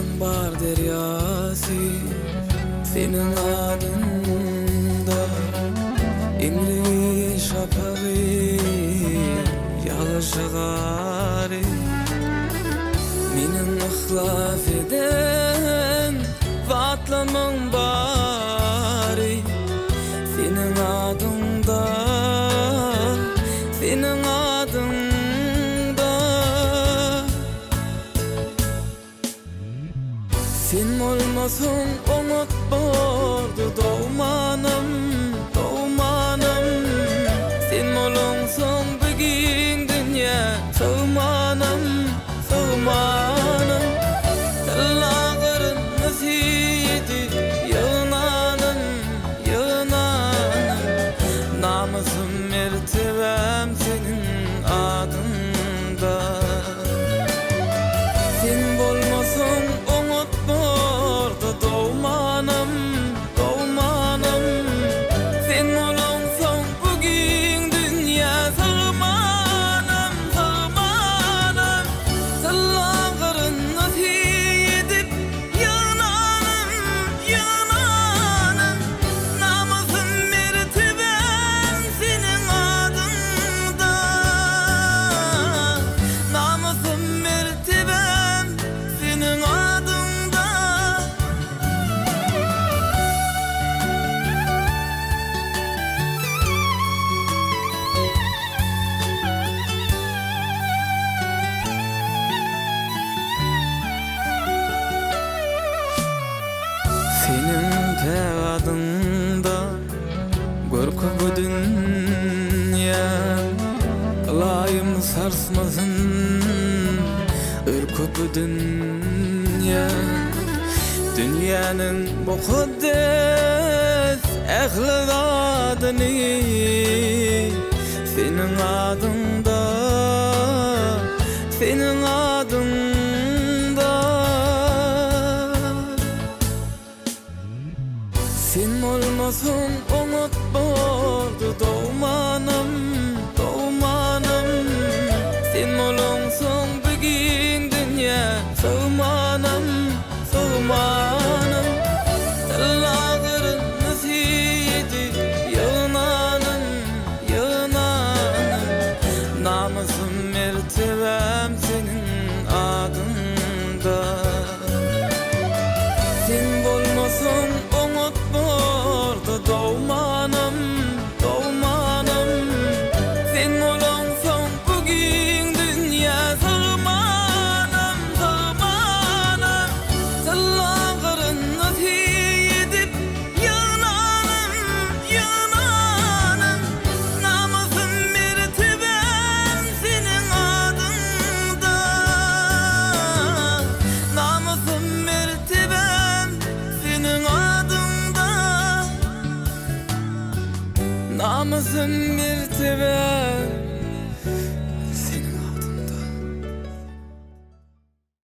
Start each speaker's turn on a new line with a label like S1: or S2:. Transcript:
S1: Aşkın bar deryası senin adında, İngiliz şapağı yağışıgari, menin ıhlaf eden vatlamın bari senin adında, senin adında. Sen olmasın umut bordu doğmanım, doğmanım. Sen olunsun bugün dünya sığmanım, sığmanım. Dillağırın nasiyeti yığınanım, yığınanım. Namusum mertebem senin adında. Sen bolmasın umut bordu doğmanım, doğmanım. Sen olunsun bugün dünya sığmanım, sığmanım. Dillağırın nasiyedip yığınanım, yığınanım. Namusum mertebem senin adında. Namusum mertebem senin adında. Senin adında görkü bu dünya, layım sarsmasın ürkü bu dünya. Dünyanın mukaddes ehli adını senin adında, senin adında. Sen olmasın umut bordu doğmanım, doğmanım. Sen olunsun bugün dünya sığmanım, sığmanım. Dillağırın nasiyeti yığınanım, yığınanım. Namusum mertebem senin adında. Sen bolmasın umut bordu doğmanım, doğmanım. Sen olunsun bugün dünya sığmanım, sığmanım. Dillağırın nasiyedip yığınanım, yığınanım. Namusum mertebem senin adında. Namusum mertebem senin adında. Namusum mertebem